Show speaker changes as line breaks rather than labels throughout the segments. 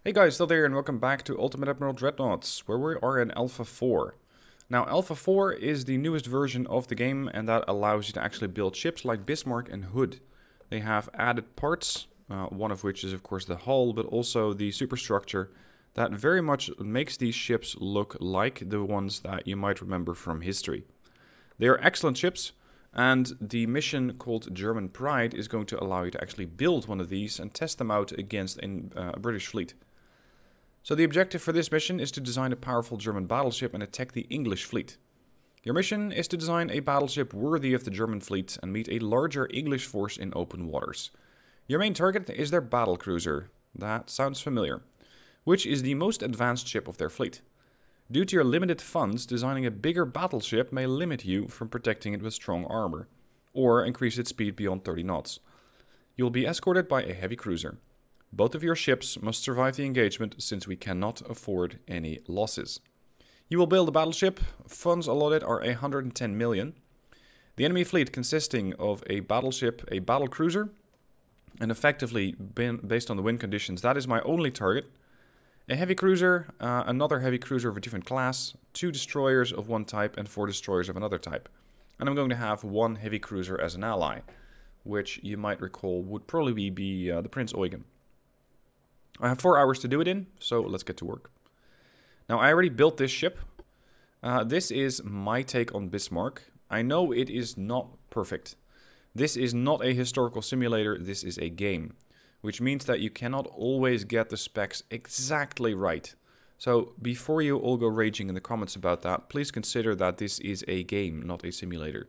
Hey guys, still there and welcome back to Ultimate Admiral Dreadnoughts, where we are in Alpha 4. Now, Alpha 4 is the newest version of the game, and that allows you to actually build ships like Bismarck and Hood. They have added parts, one of which is of course the hull, but also the superstructure, that very much makes these ships look like the ones that you might remember from history. They are excellent ships, and the mission called German Pride is going to allow you to actually build one of these and test them out against a British fleet. So the objective for this mission is to design a powerful German battleship and attack the English fleet. Your mission is to design a battleship worthy of the German fleet and meet a larger English force in open waters. Your main target is their battlecruiser. That sounds familiar. Which is the most advanced ship of their fleet. Due to your limited funds, designing a bigger battleship may limit you from protecting it with strong armor, or increase its speed beyond 30 knots. You will be escorted by a heavy cruiser. Both of your ships must survive the engagement since we cannot afford any losses. You will build a battleship. Funds allotted are 110 million. The enemy fleet consisting of a battleship, a battlecruiser, and effectively, based on the wind conditions, that is my only target. A heavy cruiser, another heavy cruiser of a different class, 2 destroyers of one type and 4 destroyers of another type. And I'm going to have 1 heavy cruiser as an ally, which you might recall would probably be the Prince Eugen. I have 4 hours to do it in, so let's get to work. Now, I already built this ship. This is my take on Bismarck. I know it is not perfect. This is not a historical simulator, this is a game. Which means that you cannot always get the specs exactly right. So, before you all go raging in the comments about that, please consider that this is a game, not a simulator.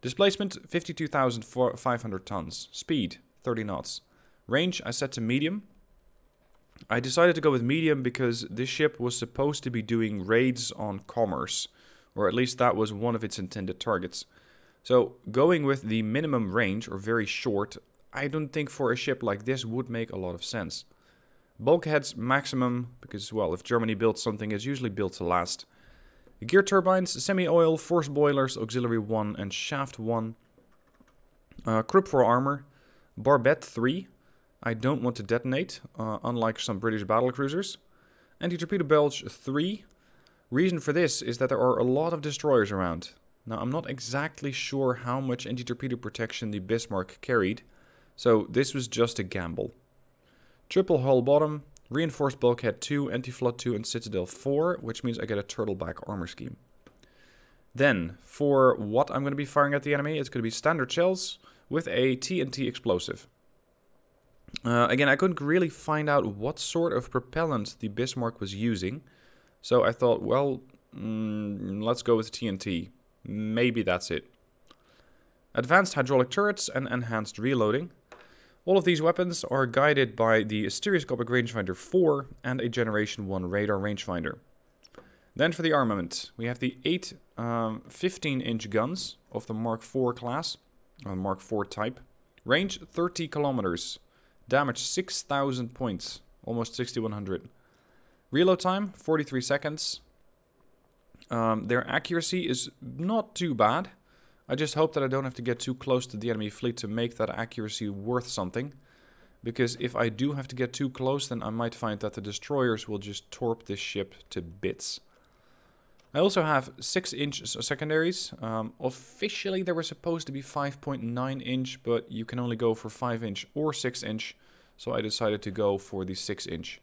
Displacement, 52,500 tons. Speed, 30 knots. Range, I set to medium. I decided to go with medium because this ship was supposed to be doing raids on commerce, or at least that was one of its intended targets. So going with the minimum range, or very short, I don't think for a ship like this would make a lot of sense. Bulkheads maximum, because well, if Germany builds something, it's usually built to last. Gear turbines, semi-oil, force boilers, auxiliary 1 and shaft 1. Croup for armor, barbette 3. I don't want to detonate, unlike some British battlecruisers. Anti-torpedo belch 3. Reason for this is that there are a lot of destroyers around. Now, I'm not exactly sure how much anti-torpedo protection the Bismarck carried, so this was just a gamble. Triple hull bottom, reinforced bulkhead 2, anti-flood 2, and citadel 4, which means I get a turtleback armor scheme. Then, for what I'm going to be firing at the enemy, it's going to be standard shells with a TNT explosive. Again, I couldn't really find out what sort of propellant the Bismarck was using. So I thought, well, let's go with TNT. Maybe that's it. Advanced hydraulic turrets and enhanced reloading. All of these weapons are guided by the stereoscopic rangefinder 4 and a Generation 1 radar rangefinder. Then for the armament, we have the 8 15-inch guns of the Mark IV class, or Mark IV type. Range 30 kilometers. Damage 6,000 points, almost 6,100. Reload time, 43 seconds. Their accuracy is not too bad. I just hope that I don't have to get too close to the enemy fleet to make that accuracy worth something. Because if I do have to get too close, then I might find that the destroyers will just torp this ship to bits. I also have 6-inch secondaries. Officially, they were supposed to be 5.9-inch, but you can only go for 5-inch or 6-inch, so I decided to go for the 6-inch.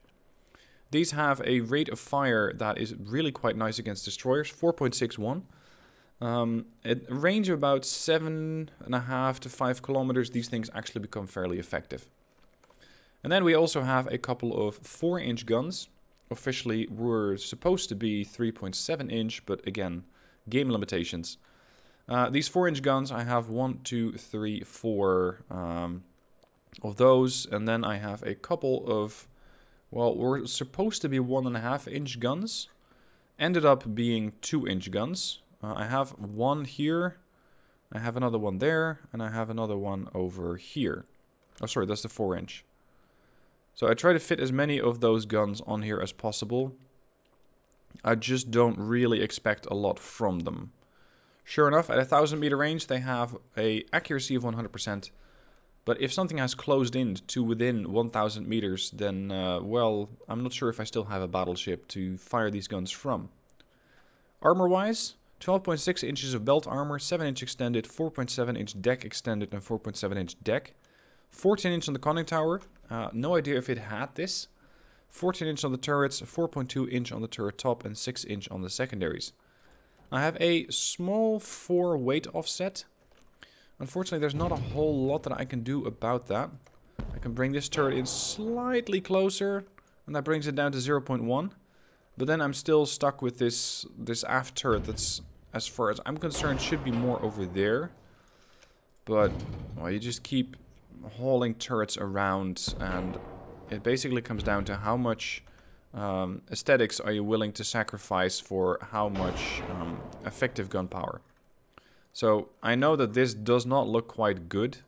These have a rate of fire that is really quite nice against destroyers, 4.61. At a range of about 7.5 to 5 kilometers, these things actually become fairly effective. And then we also have a couple of 4-inch guns. Officially were supposed to be 3.7-inch, but again, game limitations. These 4-inch guns, I have 1, 2, 3, 4 of those, and then I have a couple of, well, were supposed to be 1.5-inch guns, ended up being 2-inch guns. I have one here, I have another one there, and I have another one over here. Oh, sorry, that's the 4-inch. So I try to fit as many of those guns on here as possible. I just don't really expect a lot from them. Sure enough, at 1,000 meter range, they have a accuracy of 100%, But if something has closed in to within 1,000 meters, then, well, I'm not sure if I still have a battleship to fire these guns from. Armor-wise, 12.6 inches of belt armor, 7-inch extended, 4.7-inch deck extended, and 4.7-inch deck. 14-inch on the conning tower. No idea if it had this. 14-inch on the turrets, 4.2-inch on the turret top, and 6-inch on the secondaries. I have a small 4 weight offset. Unfortunately, there's not a whole lot that I can do about that. I can bring this turret in slightly closer, and that brings it down to 0.1. But then I'm still stuck with this aft turret that's, as far as I'm concerned, should be more over there. But, well, you just keep hauling turrets around, and it basically comes down to how much aesthetics are you willing to sacrifice for how much effective gunpowder. So I know that this does not look quite good,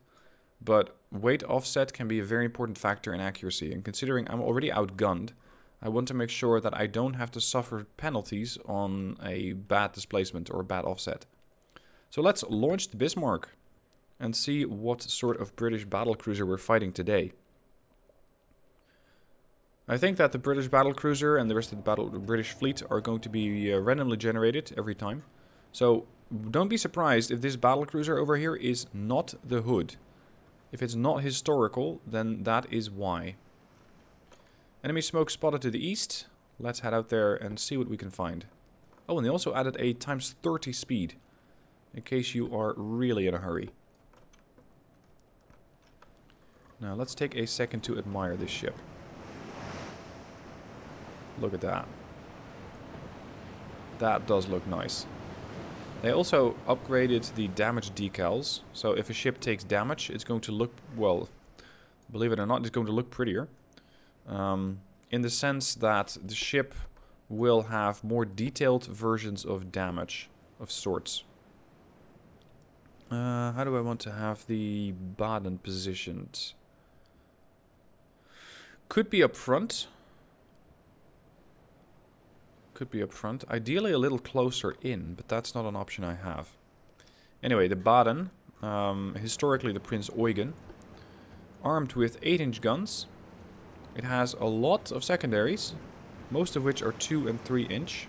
but weight offset can be a very important factor in accuracy. And considering I'm already outgunned, I want to make sure that I don't have to suffer penalties on a bad displacement or bad offset. So let's launch the Bismarck and see what sort of British battlecruiser we're fighting today. I think that the British battlecruiser and the rest of the British fleet are going to be randomly generated every time. So don't be surprised if this battlecruiser over here is not the Hood. If it's not historical, then that is why. Enemy smoke spotted to the east. Let's head out there and see what we can find. Oh, and they also added a ×30 speed, in case you are really in a hurry. Now, let's take a second to admire this ship. Look at that. That does look nice. They also upgraded the damage decals, so if a ship takes damage, it's going to look, well, believe it or not, it's going to look prettier. In the sense that the ship will have more detailed versions of damage of sorts. How do I want to have the Baden positioned? Could be up front. Could be up front. Ideally a little closer in, but that's not an option I have. Anyway, the Baden, historically the Prince Eugen, armed with 8-inch guns. It has a lot of secondaries, most of which are 2 and 3-inch.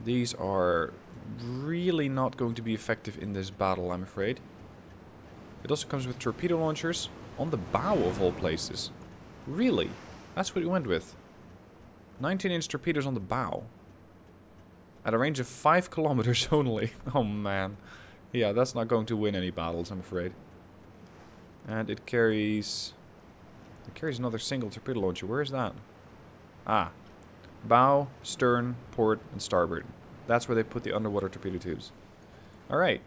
These are really not going to be effective in this battle, I'm afraid. It also comes with torpedo launchers on the bow of all places. Really? That's what we went with. 19-inch torpedoes on the bow. At a range of 5 kilometers only. Oh man. Yeah, that's not going to win any battles, I'm afraid. And it carries another single torpedo launcher. Where is that? Ah. Bow, stern, port, and starboard. That's where they put the underwater torpedo tubes. Alright.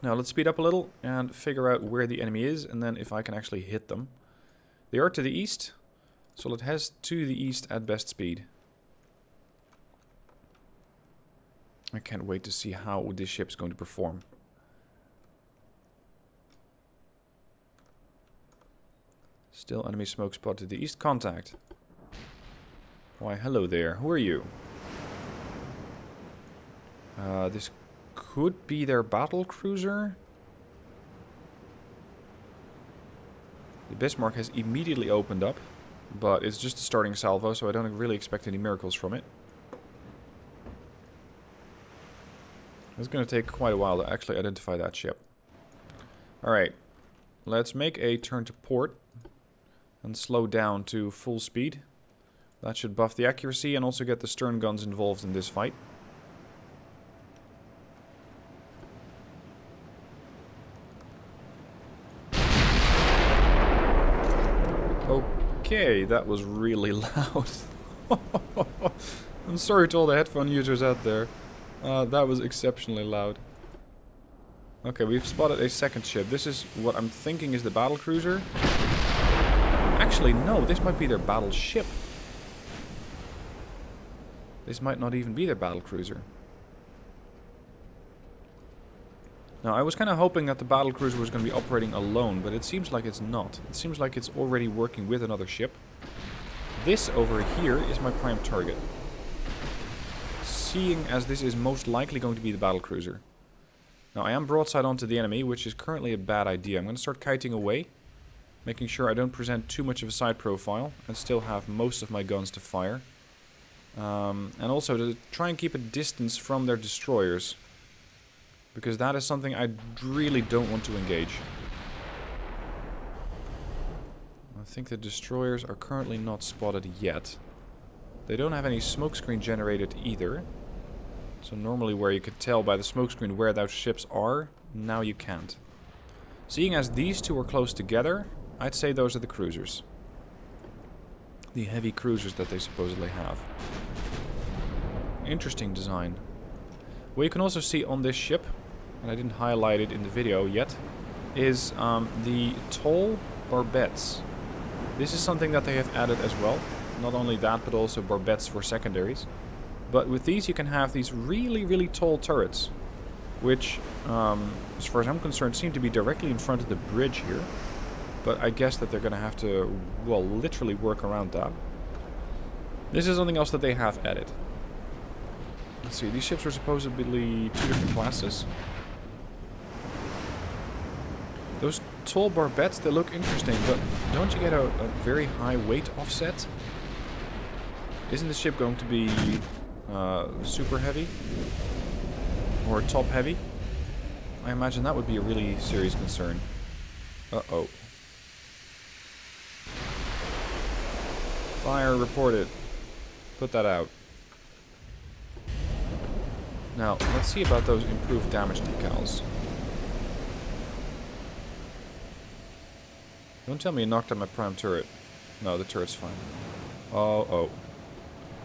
Now let's speed up a little and figure out where the enemy is, and then if I can actually hit them. They are to the east. So it has to the east at best speed. I can't wait to see how this ship's going to perform. Still enemy smoke spot to the east. Contact. Why, hello there. Who are you? This could be their battle cruiser. The Bismarck has immediately opened up. But it's just a starting salvo, so I don't really expect any miracles from it. It's going to take quite a while to actually identify that ship. Alright, let's make a turn to port and slow down to full speed. That should buff the accuracy and also get the stern guns involved in this fight. Okay, that was really loud. I'm sorry to all the headphone users out there. That was exceptionally loud. Okay, we've spotted a second ship. This is what I'm thinking is the battlecruiser. Actually, no, this might be their battleship. This might not even be their battlecruiser. Now, I was kind of hoping that the battlecruiser was going to be operating alone, but it seems like it's not. It seems like it's already working with another ship. This over here is my prime target. Seeing as this is most likely going to be the battlecruiser. Now I am broadside onto the enemy, which is currently a bad idea. I'm going to start kiting away, making sure I don't present too much of a side profile and still have most of my guns to fire. And also to try and keep a distance from their destroyers, because that is something I really don't want to engage. I think the destroyers are currently not spotted yet. They don't have any smokescreen generated either. So normally where you could tell by the smokescreen where those ships are, now you can't. Seeing as these two are close together, I'd say those are the cruisers. The heavy cruisers that they supposedly have. Interesting design. What you can also see on this ship, and I didn't highlight it in the video yet, is the tall barbettes. This is something that they have added as well. Not only that, but also barbettes for secondaries. But with these you can have these really, really tall turrets, which, as far as I'm concerned, seem to be directly in front of the bridge here. But I guess that they're going to have to, well, literally work around that. This is something else that they have added. Let's see, these ships were supposedly 2 different classes. Those tall barbettes, they look interesting, but don't you get a very high weight offset? Isn't the ship going to be super heavy? Or top heavy? I imagine that would be a really serious concern. Uh-oh. Fire reported. Put that out. Now, let's see about those improved damage decals. Don't tell me you knocked out my prime turret. No, the turret's fine. Oh.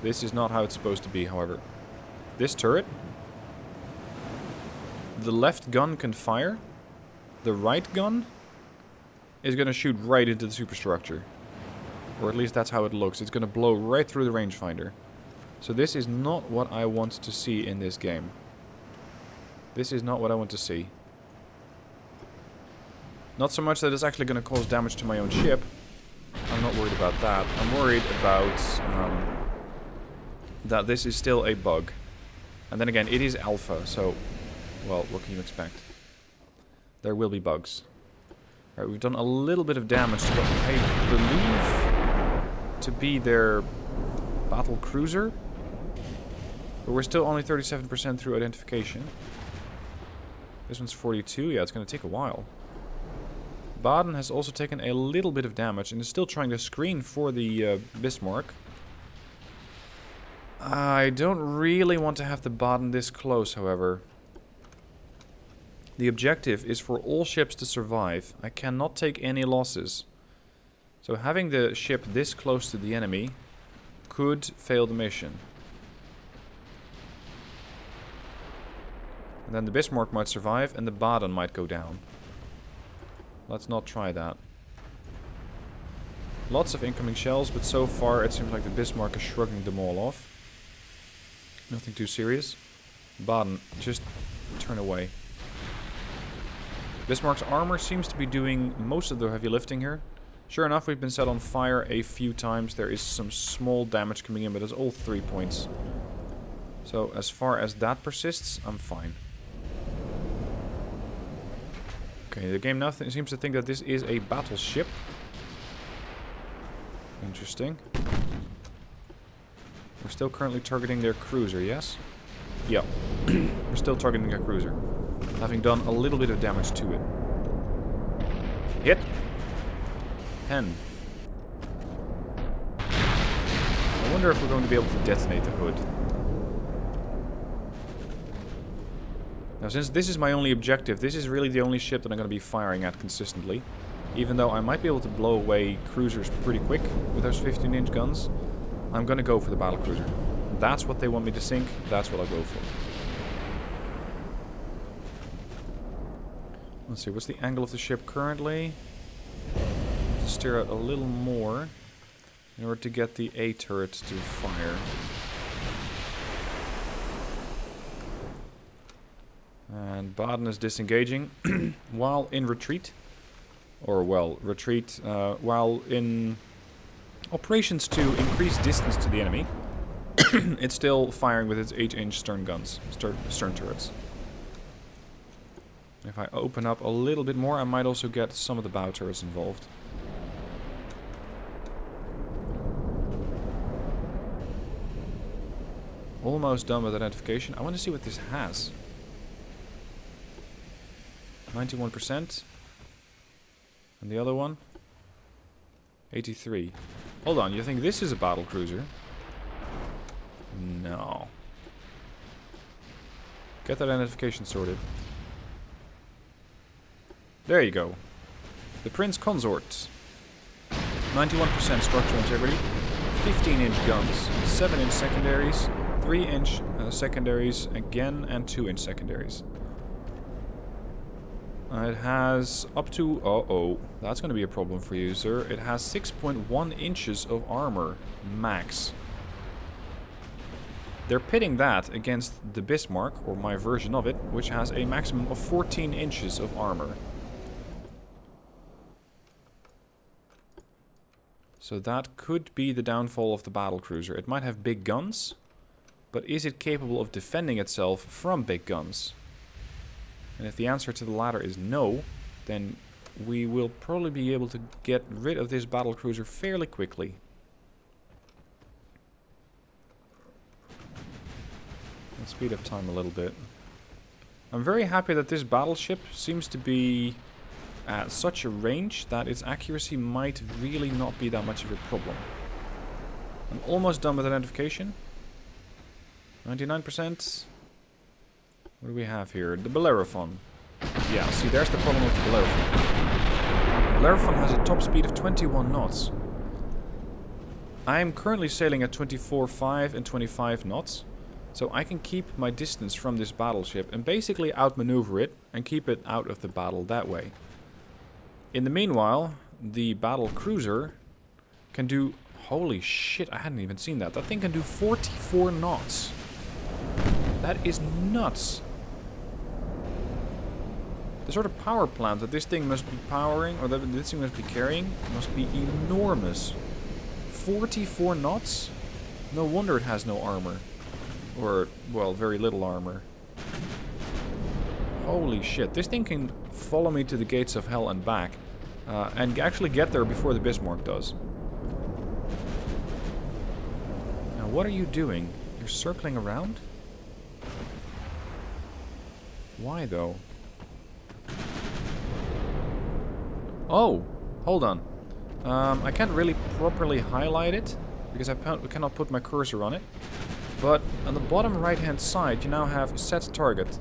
This is not how it's supposed to be, however. This turret, the left gun can fire. The right gun is going to shoot right into the superstructure. Or at least that's how it looks. It's going to blow right through the rangefinder. So this is not what I want to see in this game. This is not what I want to see. Not so much that it's actually going to cause damage to my own ship. I'm not worried about that. I'm worried about that this is still a bug. And then again, it is alpha, so, well, what can you expect? There will be bugs. Alright, we've done a little bit of damage to what I believe to be their battle cruiser. But we're still only 37% through identification. This one's 42. Yeah, it's going to take a while. Baden has also taken a little bit of damage and is still trying to screen for the Bismarck. I don't really want to have the Baden this close, however. The objective is for all ships to survive. I cannot take any losses. So having the ship this close to the enemy could fail the mission. And then the Bismarck might survive and the Baden might go down. Let's not try that. Lots of incoming shells, but so far it seems like the Bismarck is shrugging them all off. Nothing too serious. Baden, just turn away. Bismarck's armor seems to be doing most of the heavy lifting here. Sure enough, we've been set on fire a few times. There is some small damage coming in, but it's all 3 points. So as far as that persists, I'm fine. Okay, the game now seems to think that this is a battleship. Interesting. We're still currently targeting their cruiser, yes? Yeah. We're still targeting their cruiser. Having done a little bit of damage to it. Hit. 10. I wonder if we're going to be able to detonate the hood. Now, since this is my only objective, this is really the only ship that I'm going to be firing at consistently. Even though I might be able to blow away cruisers pretty quick with those 15-inch guns, I'm going to go for the battlecruiser. That's what they want me to sink, that's what I'll go for. Let's see, what's the angle of the ship currently? Let's steer out a little more in order to get the A turret to fire. And Baden is disengaging while in retreat. Or, well, retreat while in operations to increase distance to the enemy. It's still firing with its 8-inch stern guns, stern turrets. If I open up a little bit more, I might also get some of the bow turrets involved. Almost done with identification. I want to see what this has. 91%. And the other one? 83. Hold on, you think this is a battle cruiser? No. Get that identification sorted. There you go. The Prince Consort. 91% structural integrity. 15-inch guns. 7-inch secondaries. 3-inch secondaries again, and 2-inch secondaries. It has up to... Uh-oh. That's going to be a problem for you, sir. It has 6.1 inches of armor. Max. They're pitting that against the Bismarck, or my version of it, which has a maximum of 14 inches of armor. So that could be the downfall of the battlecruiser. It might have big guns, but is it capable of defending itself from big guns? And if the answer to the latter is no, then we will probably be able to get rid of this battlecruiser fairly quickly. Let's speed up time a little bit. I'm very happy that this battleship seems to be at such a range that its accuracy might really not be that much of a problem. I'm almost done with identification. 99%. What do we have here? The Bellerophon. Yeah, see, there's the problem with the Bellerophon. Bellerophon has a top speed of 21 knots. I am currently sailing at 24.5 and 25 knots. So I can keep my distance from this battleship and basically outmaneuver it and keep it out of the battle that way. In the meanwhile, the battle cruiser can do... Holy shit, I hadn't even seen that. That thing can do 44 knots. That is nuts. The sort of power plant that this thing must be powering, or that this thing must be carrying, must be enormous. 44 knots? No wonder it has no armor. Or, well, very little armor. Holy shit, this thing can follow me to the gates of hell and back. And actually get there before the Bismarck does. Now, what are you doing? You're circling around? Why, though? Oh, hold on. I can't really properly highlight it, because I cannot put my cursor on it. But on the bottom right-hand side, you now have set target.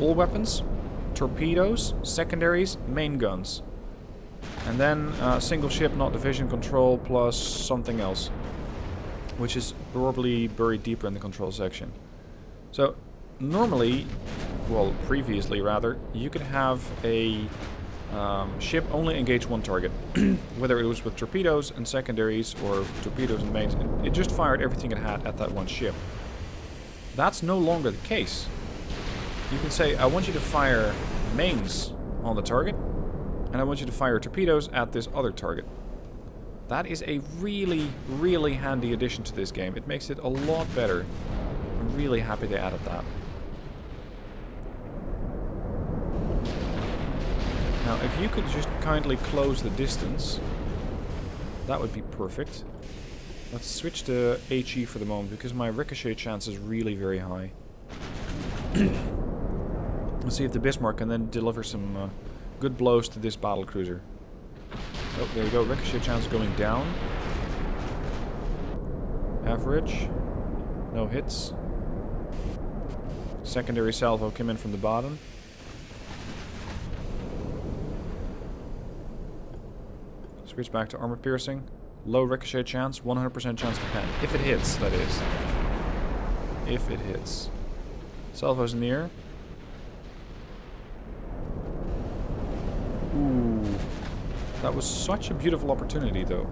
All weapons, torpedoes, secondaries, main guns. And then single ship, not division control, plus something else. Which is probably buried deeper in the control section. So, normally, well, previously rather, you could have a ship only engage one target. Whether it was with torpedoes and secondaries, or torpedoes and mains, it just fired everything it had at that one ship. That's no longer the case. You can say, I want you to fire mains on the target, and I want you to fire torpedoes at this other target. That is a really, really handy addition to this game. It makes it a lot better. I'm really happy they added that. Now, if you could just kindly close the distance, that would be perfect. Let's switch to HE for the moment, because my ricochet chance is really very high. Let's see if the Bismarck can then deliver some good blows to this battlecruiser. Oh, there you go. Ricochet chance going down. Average. No hits. Secondary salvo came in from the bottom. Switch back to armor piercing. Low ricochet chance, 100% chance to pen. If it hits, that is. If it hits. Salvo's in the air. Ooh. That was such a beautiful opportunity, though.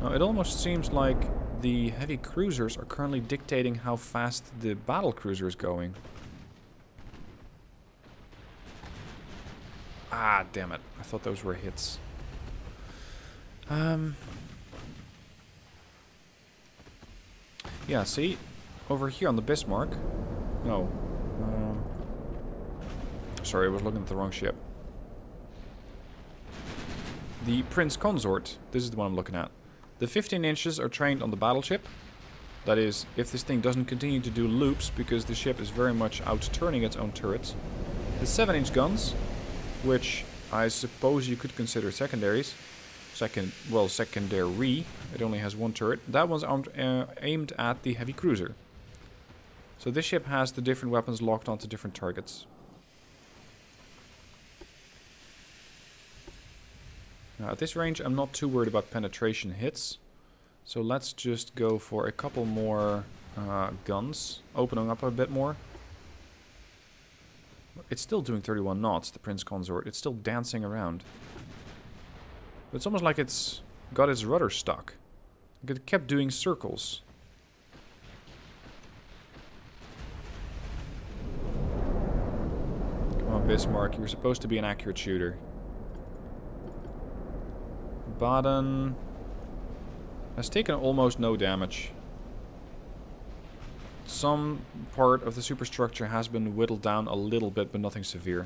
Now, it almost seems like the heavy cruisers are currently dictating how fast the battle cruiser is going. Ah, damn it. I thought those were hits. Yeah, see? Over here on the Bismarck. No. Sorry, I was looking at the wrong ship. The Prince Consort. This is the one I'm looking at. The 15 inches are trained on the battleship. That is, if this thing doesn't continue to do loops, because the ship is very much out-turning its own turrets. The 7-inch guns, which I suppose you could consider secondaries. Secondary. It only has one turret. That one's aimed at the heavy cruiser. So this ship has the different weapons locked onto different targets. Now at this range I'm not too worried about penetration hits. So let's just go for a couple more guns. Opening up a bit more. It's still doing 31 knots, the Prince Consort. It's still dancing around. But it's almost like it's got its rudder stuck. It kept doing circles. Come on, Bismarck. You're supposed to be an accurate shooter. Baden has taken almost no damage. Some part of the superstructure has been whittled down a little bit, but nothing severe.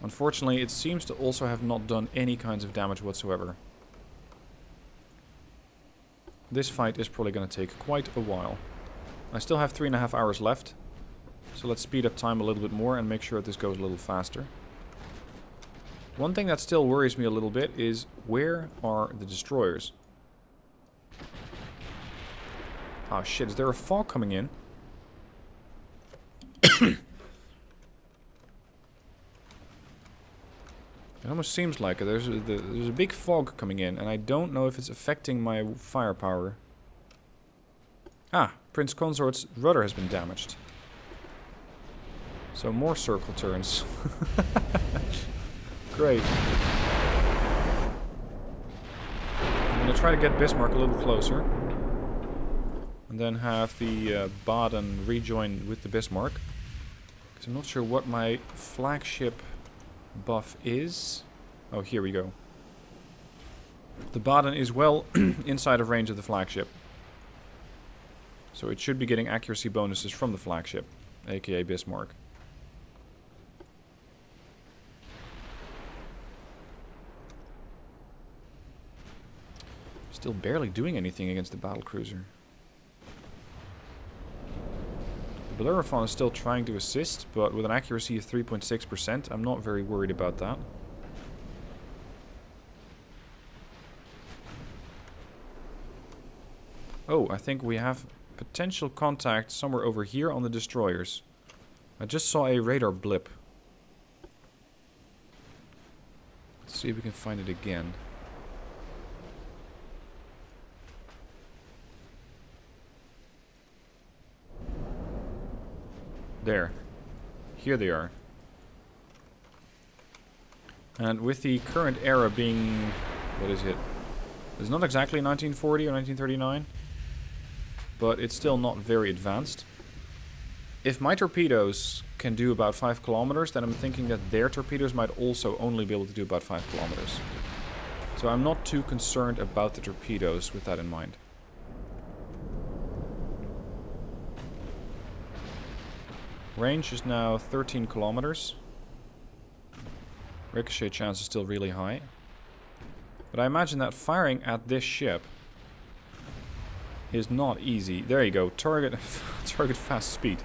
Unfortunately, it seems to also have not done any kinds of damage whatsoever. This fight is probably going to take quite a while. I still have 3.5 hours left. So let's speed up time a little bit more and make sure that this goes a little faster. One thing that still worries me a little bit is, where are the destroyers? Oh shit, is there a fog coming in? It almost seems like it. There's a big fog coming in, and I don't know if it's affecting my firepower. Ah, Prince Consort's rudder has been damaged. So more circle turns. Great. I'm going to try to get Bismarck a little closer. And then have the Baden rejoin with the Bismarck. Because I'm not sure what my flagship buff is. Oh, here we go. The Baden is well inside of range of the flagship. So it should be getting accuracy bonuses from the flagship, aka Bismarck. Still barely doing anything against the battlecruiser. The Bellerophon is still trying to assist, but with an accuracy of 3.6%, I'm not very worried about that. Oh, I think we have potential contact somewhere over here on the destroyers. I just saw a radar blip. Let's see if we can find it again. There. Here they are. And with the current era being... what is it? It's not exactly 1940 or 1939. But it's still not very advanced. If my torpedoes can do about 5 kilometers, then I'm thinking that their torpedoes might also only be able to do about 5 kilometers. So I'm not too concerned about the torpedoes with that in mind. Range is now 13 kilometers. Ricochet chance is still really high. But I imagine that firing at this ship is not easy. There you go. Target fast speed.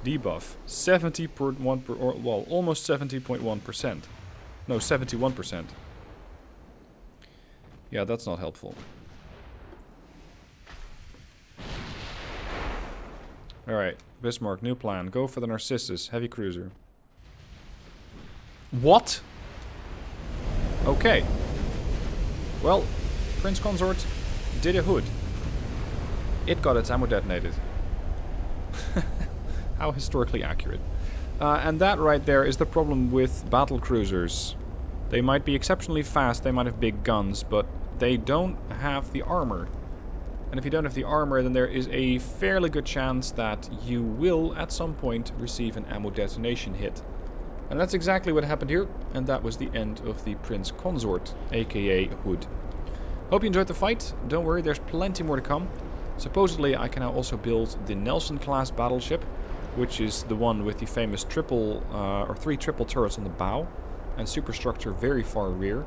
Debuff. 70.1 per, or, well, almost 70.1%. No, 71%. Yeah, that's not helpful. Alright, Bismarck, new plan. Go for the Narcissus, heavy cruiser. What? Okay. Well, Prince Consort did a hood. It got its ammo detonated. How historically accurate. And that right there is the problem with battle cruisers. They might be exceptionally fast, they might have big guns, but they don't have the armor. And if you don't have the armor, then there is a fairly good chance that you will, at some point, receive an ammo detonation hit. And that's exactly what happened here, and that was the end of the Prince Consort, aka Hood. Hope you enjoyed the fight. Don't worry, there's plenty more to come. Supposedly I can now also build the Nelson class battleship, which is the one with the famous three triple turrets on the bow and superstructure very far rear.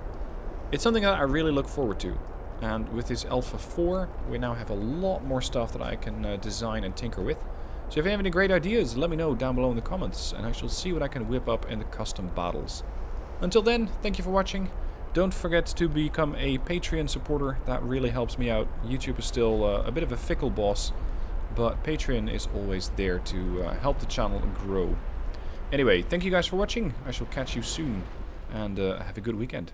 It's something that I really look forward to. And with this Alpha 4, we now have a lot more stuff that I can design and tinker with. So if you have any great ideas, let me know down below in the comments, and I shall see what I can whip up in the custom battles. Until then, thank you for watching. Don't forget to become a Patreon supporter. That really helps me out. YouTube is still a bit of a fickle boss, but Patreon is always there to help the channel grow. Anyway, thank you guys for watching. I shall catch you soon, and have a good weekend.